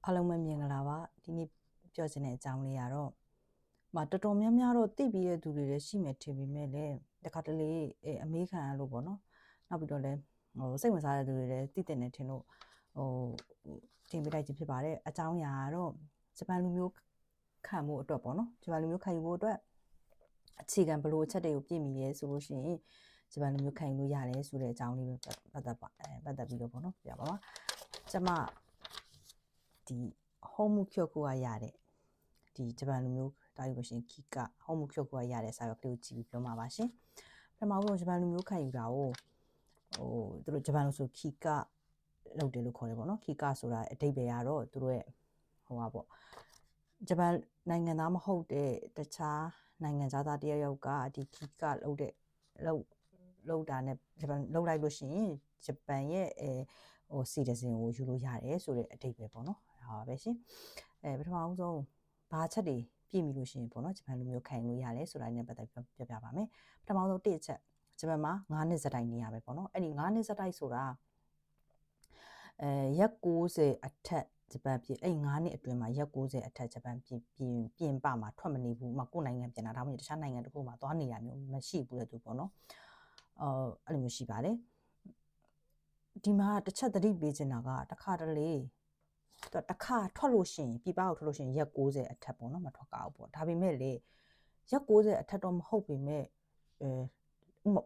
အားလုံးပဲမြင်ကြလားပါဒီနေ့ပြောချင်တဲ့အကြောင်းလေးကတော့တော်တော်များများတော့သိပြီးတဲ့သူတွေလည်းရှိမယ်ထင်ပေမဲ့လည်းတခါတလေအမေးခံရလို့ပေါ့နော်နောက်ပြီးတော့လည်းစိတ်ဝင်စားတဲ့သူတွေလည်းသိတဲ့နေထင်လို့တင်ပေးလိုက်ခြင်းဖြစ်ပါတယ်အကြောင်းအရာကတော့ဂျပန်လူမျိုးခံမှုအတွက်ပေါ့နော်ဂျပန်လူမျိုးခံယူဖို့အတွက်အခြေခံဘယ်လိုအချက်တွေကိုပြည့်မီရဲဆိုလို့ရှိရင်ဂျပန်လူမျိုးခံယူလို့ရတယ်ဆိုတဲ့အကြောင်းလေးပဲပတ်သက်ပြီးတော့ပေါ့နော်ပြပါပါကျမဒီ home ဖြုတ်ကိုရတဲ့ဒီဂျပန်လူမျိုးတာယူလို့ရှိရင် Kika home ဖြုတ်ကိုရတဲ့စာရွက်ကလေးကိုကြည့်ပြီးပြောမှာပါရှင်ပထမဆုံးဂျပန်လူမျိုးခံယူတာကိုသူတို့ဂျပန်လို့ဆို Kika လုပ်တယ်လို့ခေါ်တယ်ပေါ့နော် Kika ဆိုတာအဓိပ္ပာယ်ကတော့သူတို့ရဲ့ပေါ့ဂျပန်နိုင်ငံသားမဟုတ်တဲ့တခြားနိုင်ငံသားတယောက်ကဒီ Kika လုပ်တာနဲ့ဂျပန်လုပ်လိုက်လို့ရှိရင်ဂျပန်ရဲ့citizen ကိုယူလို့ရတယ်ဆိုတဲ့အဓိပ္ပာယ်ပေါ့နော်ဒါပါပဲရှင်ပထမဆုံးဘာချက်တွေပြည့်မီလို့ရှိရင်ပေါ့နော်ဂျပန်လူမျိုးခံယူလို့ရတယ်ဆိုတာနဲ့ပတ်သက်ပြီးပြောပြပါမယ်ပထမဆုံးတစ်ချက်ဂျပန်မှာ9နှစ်စတိုင်နေရပဲပေါ့နော်အဲ့ဒီ9နှစ်စတိုင်ဆိုတာရက်90အထက်ဂျပန်ပြည်အဲ့9နှစ်အတွင်းမှာရက်90အထက်ဂျပန်ပြင်ပမှာထွက်မနေဘူးကိုယ်နိုင်ငံပြန်လာဒါမှမဟုတ်တခြားနိုင်ငံတစ်ခုမှာသွားနေရမျိုးမရှိဘူးတဲ့သူပေါ့နော်အဲ့လိုမျိုးရှိပါတယ်ဒီမှာတစ်ချက်သတိပေးချင်တာကတစ်ခါတလေတစ်ခါထွက်လို့ရှိရင်ပြပကိုထွက်လို့ရှိရင်ရက်90အထက်ပေါ့နော်မထွက်ကြဘူးပေါ့ဒါပေမဲ့လေရက်90အထက်တော့မဟုတ်ပေမဲ့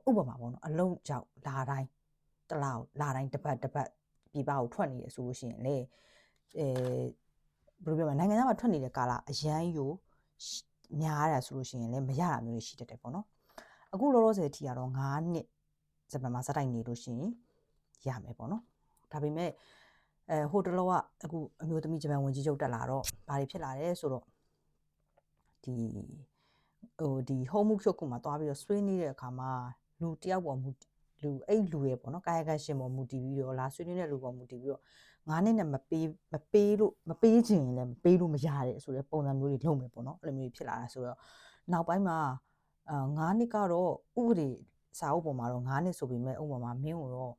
ဥပမာပေါ့နော်အလုံးကြောက်လာတိုင်းတစ်လောက်လာတိုင်းတစ်ပတ်ပြပကိုထွက်နေရဆိုလို့ရှိရင်လေဘယ်လိုပြောမလဲနိုင်ငံသားမှာထွက်နေတဲ့ကာလအရန်ယူများရဆိုလို့ရှိရင်လည်းမရတာမျိုးရှိတတ်တယ်ပေါ့နော်အခုလောလောဆယ်အထိကတော့9နှစ်ဂျပန်မှာစတိုင်နေလို့ရှိရင်ရမယ်ပေါ့နော်ဒါပေမဲ့ဟိုတလောကအခုအမျိုးသမီးဂျပန်ဝင်ကြီးချုပ်တက်လာတော့ဘာတွေဖြစ်လာလဲဆိုတော့ဒီ home ဖြုတ်ကူမှာတွားပြီးတော့ဆွေးနေတဲ့အခါမှာလူတယောက်ပေါ်လူရဲ့ပေါ့နော်ကာယကံရှင်ပေါ်မူတည်ပြီးတော့လာဆွေးနေတဲ့လူပေါ်မူတည်ပြီးတော့9နှစ်နဲ့မပေးချင်ရင်လည်းမပေးလို့မရတဲ့ဆိုတဲ့ပုံစံမျိုးတွေလုပ်မယ်ပေါ့နော်အဲ့လိုမျိုးဖြစ်လာတာဆိုတော့နောက်ပိုင်းမှာ9နှစ်ကတော့ဥပဒေစာအုပ်ပေါ်မှာတော့9နှစ်ဆိုပေမဲ့ဥပမာမင်းကိုတော့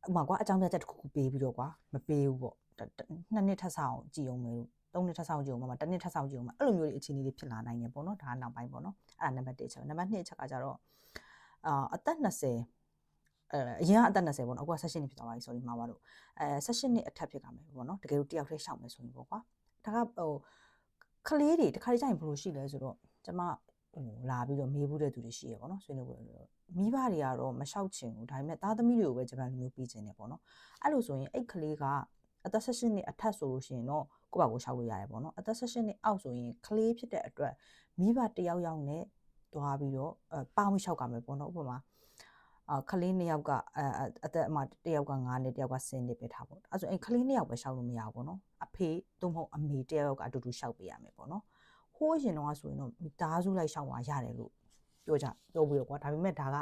ဥပမာကွာအကြောင်းပြချက်တစ်ခုပေးပြီးတော့ကွာမပေးဘူးပေါ့2နှစ်ထပ်ဆောင်ကြည့်အောင်မယ်3နှစ်ထပ်ဆောင်ကြည့်အောင်မှာ1နှစ်ထပ်ဆောင်ကြည့်အောင်မှာအဲ့လိုမျိုးတွေအခြေအနေတွေဖြစ်လာနိုင်တယ်ပေါ့နော်ဒါကနောက်ပိုင်းပေါ့နော်အဲ့ဒါနံပါတ်1ချက်နံပါတ်2ချက်ကကြတော့အသက်20အရင်ကအသက်20ပေါ့နော်အခုက18နှစ်ဖြစ်သွားပါပြီ sorry မှာပါတော့18နှစ်အထက်ဖြစ်ကြမယ်ပေါ့နော်တကယ်လို့တယောက်တည်းရှောက်မယ်ဆိုရင်ပေါ့ကွာဒါကကလေးတွေတခါကြိုင်ဘယ်လိုရှိလဲဆိုတော့ကျမလာပြီးတော့မေးဘူးတဲ့သူတွေရှိရပေါ့နော်ဆွေးနွေးပွဲမိဘတွေကတော့မလျှောက်ချင်ဘူးဒါပေမဲ့သားသမီးတွေကိုပဲဂျပန်လူမျိုးပေးချင်တယ်ပေါ့နော်အဲ့လိုဆိုရင်အဲ့ကလေးကအသက်18နှစ်အထက်ဆိုလို့ရှိရင်တော့ကိုယ့်ဘာကိုလျှောက်လို့ရတယ်ပေါ့နော်အသက်18နှစ်အောက်ဆိုရင်ကလေးဖြစ်တဲ့အတွက်မိဘတယောက်နဲ့တွားပြီးတော့ပေါင်းလျှောက်ကမယ်ပေါ့နော်ဥပမာကလေး2ယောက်ကအသက်တယောက်က9နှစ်တယောက်က10နှစ်ပဲထားပေါ့အဲ့ဆိုအဲ့ကလေး2ယောက်ပဲလျှောက်လို့မရဘူးပေါ့နော်အဖေသို့မဟုတ်အမေတယောက်ကအတူတူလျှောက်ပေးရမယ်ပေါ့နော်ဟိုးရင်တော့ဆိုရင်တော့မိသားစုလိုက်လျှောက်သွားရတယ်လို့ပြောပြီးတော့ကွာဒါပေမဲ့ဒါက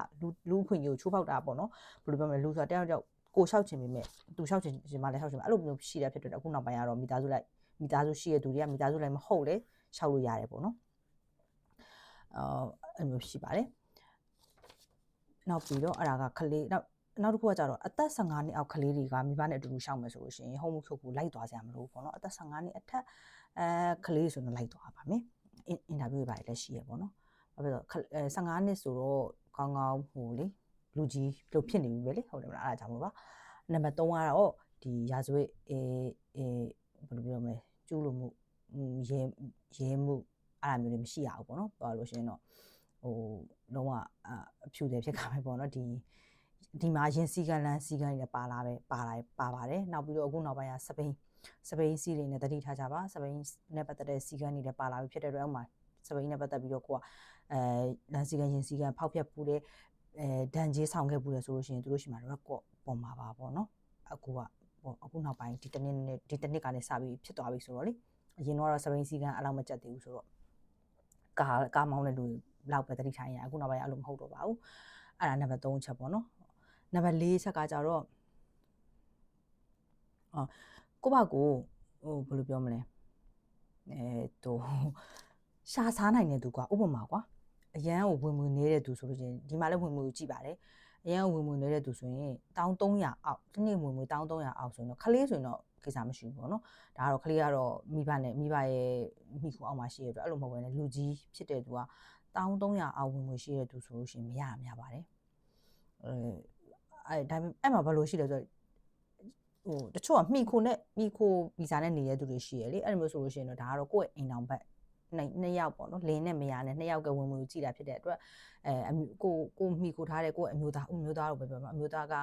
လူအခွင့်အရေးကိုချိုးဖောက်တာပေါ့နော်ဘယ်လိုပြောမလဲလူဆိုတာတယောက်ကိုလျှောက်ချင်ပေမဲ့သူလျှောက်ချင်မှလည်းလျှောက်ချင်အဲ့လိုမျိုးရှိတဲ့ဖြစ်တဲ့အခုနောက်ပိုင်းကတော့မိသားစုရှိတဲ့သူတွေကမိသားစုလိုက်မဟုတ်လေလျှောက်လို့ရတယ်ပေါ့နော်အဲ့လိုရှိပါတယ်နောက်ပြီးတော့အဲ့ဒါကကလေးနောက်တစ်ခုကကြတော့အသက်15နှစ်အောက်ကလေးတွေကမိဘနဲ့အတူတူရှောက်မယ်ဆိုလို့ရှိရင် home ဖြုတ်ကိုလိုက်သွားစရာမလိုဘူးပေါ့နော်အသက်15နှစ်အထက်ကလေးဆိုတော့လိုက်သွားပါမယ်အင်တာဗျူးတွေပါတယ်လည်းရှိရပေါ့နော်ဘာဖြစ်လို့15နှစ်ဆိုတော့ကောင်းဟိုလေလူကြီးလို့ဖြစ်နေပြီပဲလေဟုတ်တယ်မလားအဲ့ဒါကြောင့်မို့ပါနံပါတ်3ကတော့ဒီရာဇဝတ်ဘယ်လိုပြောမလဲကျူးလို့မှုရဲမှုအဲ့လိုမျိုးတွေမရှိရဘူးပေါ့နော်ပြောလို့ရှိရင်တော့လုံးဝအဖြူတယ်ဖြစ်ခါမယ်ပေါ့နော်ဒီမှာရင်စီကန်းလန်းစီကန်းတွေပါပါတယ်နောက်ပြီးတော့အခုနောက်ပိုင်းကစပိန်စီးတွေနဲ့တတိထားကြပါစပိန်နဲ့ပတ်သက်တဲ့စီကန်းတွေလည်းပါလာပြီဖြစ်တဲ့အတွက်ဥမာစပိန်နဲ့ပတ်သက်ပြီးတော့ကိုကလန်းစီကန်းရင်စီကန်းဖောက်ဖျက်ပူတဲ့ဒဏ်ကြေးဆောင်ခဲ့ပူတယ်ဆိုလို့ရှိရင်သူတို့ရှိမှာ record ပေါ်မှာပါပေါ့နော်အခုနောက်ပိုင်းဒီတစ်နှစ်ကနေစပြီးဖြစ်သွားပြီဆိုတော့လေအရင်တော့စပိန်စီကန်းအလောက်မကြက်သေးဘူးဆိုတော့ကားမောင်းတဲ့လူလောက်ပဲတတိထိုင်ရအခုနောက်ပိုင်းအဲ့လိုမဟုတ်တော့ပါဘူးအဲ့ဒါနံပါတ်3ချက်ပေါ့နော်နံပါတ်4ချက်ကကြတော့ကိုဘကိုဘယ်လိုပြောမလဲရှာစားနိုင်တဲ့သူကွာဥပမာကွာအရန်ကိုဝင်နေတဲ့သူဆိုလို့ချင်းဒီမှာလည်းဝင်ကြည့်ပါတယ် အရင်ဝင်နေတဲ့သူဆိုရင်1300အောက်ဒီနေ့ဝင်1300အောက်ဆိုရင်တော့ခလေးဆိုရင်တော့ကိစ္စမရှိဘူးပေါ့နော်ဒါကတော့ခလေးကတော့မိဘရဲ့မိခိုးအောက်မှာရှိရတော့အဲ့လိုမဟုတ်ဘဲနဲ့လူကြီးဖြစ်တဲ့သူက1300အောက်ဝင်ရှိတဲ့သူဆိုလို့ရှိရင်မရပါတယ်ဒါပေမဲ့အဲ့မှာဘယ်လိုရှိလဲဆိုတော့တချို့ကမိခိုဗီဇာနဲ့နေတဲ့သူတွေရှိရလေအဲ့လိုမျိုးဆိုလို့ရှိရင်တော့ဒါကတော့ကိုယ့်ရဲ့အိမ်အောင်ဘက်နှစ်ယောက်ပေါ့နော်လင်းနဲ့မယားနဲ့နှစ်ယောက်ကဝင်ကြည့်တာဖြစ်တဲ့အတွက်ကိုမိခိုထားတဲ့ကိုယ့်အမျိုးသားလို့ပဲပြောမှာအမျိုးသားက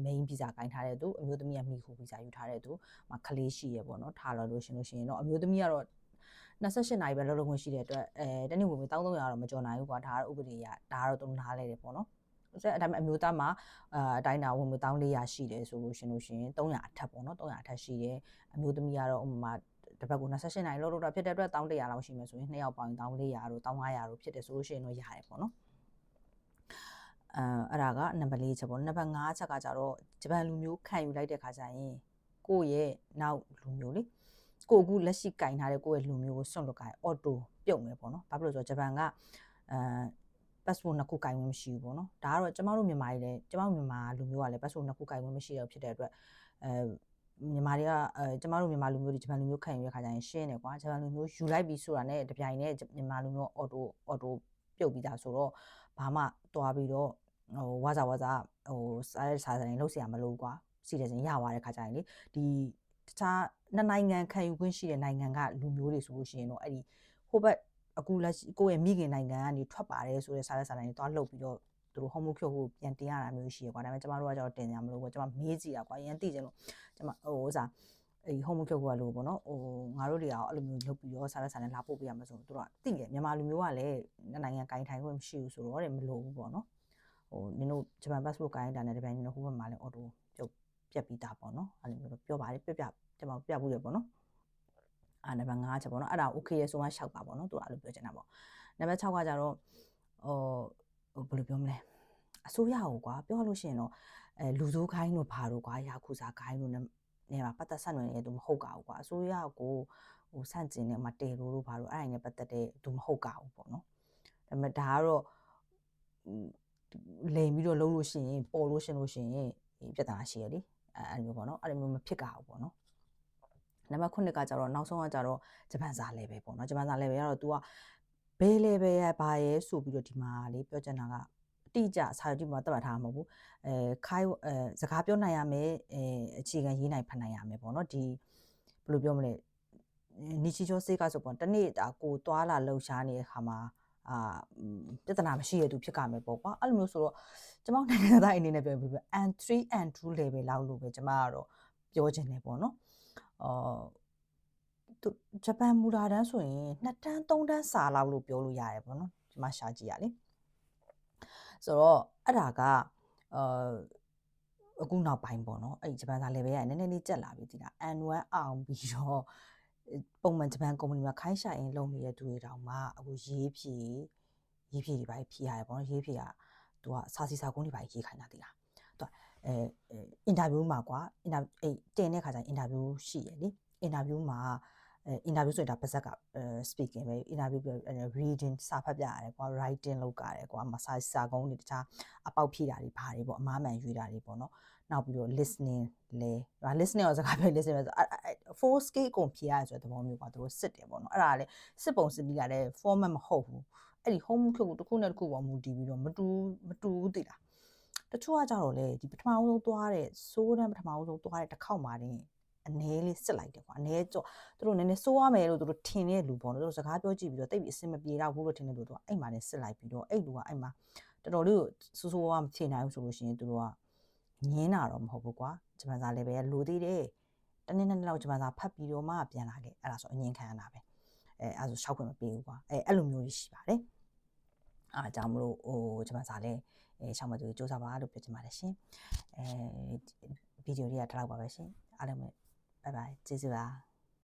main ဗီဇာကင်ထားတဲ့သူအမျိုးသမီးကမိခိုဗီဇာယူထားတဲ့သူခလေးရှိရပေါ့နော်ထားလို့ရှင်တော့အမျိုးသမီးကတော့28နာရီပဲလုံးခွင့်ရှိတဲ့အတွက်တနေ့ဝင်1300တော့မကျော်နိုင်ဘူးကွာဒါကတော့ဥပဒေရဒါကတော့တုံးထားလိုက်တယ်ပေါ့နော်အဲ့ဒါပေမဲ့အမျိုးသားမှာအတိုင်းတာဝင်1400ရှိတယ်ဆိုလို့ရှင်300အထက်ပေါ့နော်300အထက်ရှိတယ်အမျိုးသမီးကတော့ဥပမာတစ်ပတ်ကို28နိုင်လောက်တာဖြစ်တဲ့အတွက်1100လောက်ရှိမယ်ဆိုရင်2ယောက်ပေါင်း1400တို့1500တို့ဖြစ်တယ်ဆိုလို့ရှိရင်တော့ရတယ်ပေါ့နော်အဲ့ဒါကနံပါတ်4ချက်ပေါ့နံပါတ်5ချက်ကကြတော့ဂျပန်လူမျိုးခံယူလိုက်တဲ့ခါကျရင်ကိုယ့်ရဲ့နောက်လူမျိုးလေကိုအခုလက်ရှိကင်ထားတဲ့ကိုယ့်ရဲ့လူမျိုးကိုစွန့်လွတ်ကြရင်အော်တိုပြုတ်မယ်ပေါ့နော်ဘာဖြစ်လို့ဆိုတော့ဂျပန်ကpassport နှစ်ခုကင်ဝင်မရှိဘူးပေါ့နော်ဒါကတော့ကျမတို့မြန်မာကြီးလည်းကျမတို့မြန်မာလူမျိုးကလည်း passport နှစ်ခုကင်ဝင်မရှိတော့ဖြစ်တဲ့အတွက်မြန်မာတွေကကျမတို့မြန်မာလူမျိုးတွေဂျပန်လူမျိုးခံယူရခါကျရင်ရှင်းတယ်ကွာဂျပန်လူမျိုးယူလိုက်ပြီးဆိုတာနဲ့တပြိုင်နဲ့မြန်မာလူမျိုးအော်တိုပြုတ်ပြီးသားဆိုတော့ဘာမှတွားပြီးတော့ဝါစာစားနေလှုပ်เสียမလို့ကွာစီတယ်စဉ်ရသွားတဲ့ခါကျရင်လေဒီတခြားနိုင်ငံခံယူခွင့်ရှိတဲ့နိုင်ငံကလူမျိုးတွေဆိုလို့ရှိရင်တော့အဲ့ဒီဟိုဘက်အခုလက်ရှိကိုယ့်ရဲ့မိခင်နိုင်ငံကနေထွက်ပါတယ်ဆိုတဲ့စာတိုင်းတွားလှုပ်ပြီးတော့သူတို့ home cure ကိုပြန်တင်ရတာမျိုးရှိရကွာဒါပေမဲ့ကျမတို့ကကြောက်တင်ရမလို့ကွာကျမမေးကြည့်တာကွာအရင်သိချင်လို့ကျမအဲ့ home cure ကလို့ပေါ့နော်ငါတို့တွေကအဲ့လိုမျိုးလုပ်ပြီးတော့စာနဲ့လာပို့ပေးရမှာဆိုတော့သူတို့ကသိတယ်မြန်မာလူမျိုးကလည်းနိုင်ငံကင်ထိုင်ခွင့်မရှိဘူးဆိုတော့မလို့ဘူးပေါ့နော်နင်တို့ဂျပန် passport ကိုင်းတာနဲ့တပြိုင်နင်တို့ဟိုဘက်မှာလည်း auto ပြတ်ပြီးသားပေါ့နော်အဲ့လိုမျိုးပြောပါတယ်ကျမပြဘူးရပေါ့နော်နံပါတ်5ချက်ပေါ့နော်အဲ့ဒါ okay ရဆိုမှရှောက်တာပေါ့နော်သူကအဲ့လိုပြောချင်တာပေါ့နံပါတ်6ကကြတော့ဘယ်လိုပြောမလဲအစိုးရကိုကွာပြောလို့ရှိရင်တော့လူစိုးခိုင်းတို့ဘာတို့ကွာရာခုစားခိုင်းတို့နေမှာပတ်သက်ဆက်နွယ်နေသူမဟုတ်ကြဘူးကွာအစိုးရကိုဆန့်ကျင်နေမှာတဲလို့ဘာလို့အဲ့ဒါနဲ့ပတ်သက်တဲ့သူမဟုတ်ကြဘူးပေါ့နော်ဒါပေမဲ့ဒါကတော့လိန်ပြီးတော့လုံးလို့ရှိရင်ပေါ်လို့ရှင်ပြဿနာရှိရလေအဲ့လိုမျိုးပေါ့နော်အဲ့လိုမျိုးမဖြစ်ကြဘူးပေါ့နော်နံပါတ်9ကကြတော့နောက်ဆုံးကကြတော့ဂျပန်စာlevelပေါ့နော်ဂျပန်စာ level ကတော့ तू ကဘယ် level ရဘာရဲဆိုပြီးတော့ဒီမှာလေပြောချင်တာကအတိအကျစာရွက်မှာတက်မှတ်ထားမှာမဟုတ်ဘူးစကားပြောနိုင်ရမယ်အခြေခံရေးနိုင်ဖတ်နိုင်ရမယ်ပေါ့နော်ဒီဘယ်လိုပြောမလဲနီချီချိုစေးကဆိုပေါ့တနေ့ကိုသွားလာလှုပ်ရှားနေတဲ့ခါမှာပြဿနာမရှိရသူဖြစ်ကြမယ်ပေါ့ကွာအဲ့လိုမျိုးဆိုတော့ကျမနိုင်ငံသားအနေနဲ့ပြောပြီး N3 N2 level လောက်လို့ပဲကျမကတော့ပြောချင်တယ်ပေါ့နော်ဂျပန်မူလာတန်းဆိုရင်2တန်း3တန်းစာလောက်လို့ပြောလို့ရတယ်ပေါ့နော်ကျမရှာကြည့်ရလေဆိုတော့အဲ့ဒါကအခုနောက်ပိုင်းပေါ့နော်အဲ့ဂျပန်စာ level ကနည်းနည်းလေးကျက်လာပြီဒီလား N1 အောင်ပြီးတော့ပုံမှန်ဂျပန်ကုမ္ပဏီမှာခိုင်းရှာရင်လုပ်နေတဲ့သူတွေတောင်မှအခုရေးဖြည့်တွေပါဖြည့်ရတယ်ပေါ့နော်ရေးဖြည့်ကသူကစာစီစာကုန်းတွေပါရေးခိုင်းတာဒီလားသူကအင်တာဗျူးမှာကွာတင်တဲ့ခါကျရင်အင်တာဗျူးရှိရလေအင်တာဗျူးမှာအင်တာဗျူးဆိုတာပါဇက်က speaking ပဲအင်တာဗျူးပြော reading စာဖတ်ပြရတယ်ကွာ writing လုပ်ရတယ်ကွာစာကုန်းတွေတခြားအပေါက်ဖြည့်တာတွေဘာတွေပေါ့အမားမှန်ရွေးတာတွေပေါ့နော်နောက်ပြီးတော့ listening လဲ listening ရောစကားပြော listening ပဲဆို 4 scale ကုန်ဖြည့်ရတယ်ဆိုတဲ့သဘောမျိုးကွာသူတို့စစ်တယ်ပေါ့နော်အဲ့ဒါလည်းစစ်ပုံစစ်ပြီးလာတဲ့ format မဟုတ်ဘူးအဲ့ဒီ home ခုတစ်ခုနဲ့တစ်ခုပေါ်မူတည်ပြီးတော့မတူဘူးသိလားတချို့ကကြတော့လေဒီပထမဆုံးသွားတဲ့စိုးတန်းပထမဆုံးသွားတဲ့တစ်ခေါက်မှာတင်အနည်းလေးစစ်လိုက်တယ်ကွာအနည်းကြောသူတို့နည်းနည်းစိုးရမယ်လို့သူတို့ထင်တဲ့လူပေါ့နော်သူတို့စကားပြောကြည့်ပြီးတော့တိတ်ပြီးအဆင်မပြေတော့ဘူးလို့ထင်တဲ့လူတို့ကအဲ့မှာလည်းစစ်လိုက်ပြီးတော့အဲ့လူကအဲ့မှာတော်တော်လေးကိုစိုးမဖြေနိုင်ဘူးဆိုလို့ရှိရင်သူတို့ကငင်းတာတော့မဟုတ်ဘူးကွာဂျပန်စာလည်းပဲလိုသေးတယ်တနေ့နဲ့လောက်ဂျပန်စာဖတ်ပြီးတော့မှပြန်လာခဲ့အဲ့ဒါဆိုအငင်းခံရတာပဲအဲ့ဆိုရှောက်ခွင့်မပေးဘူးကွာအဲ့လိုမျိုးရှိပါတယ်အားကြောင့်မလို့ဂျပန်စာလည်းရှောက်မသူစူးစမ်းပါလို့ပြောချင်ပါတယ်ရှင်ဗီဒီယိုလေးကဒီလောက်ပါပဲရှင်အားလုံးပဲဘိုင်ဘိုင်ကျေးဇူးပါ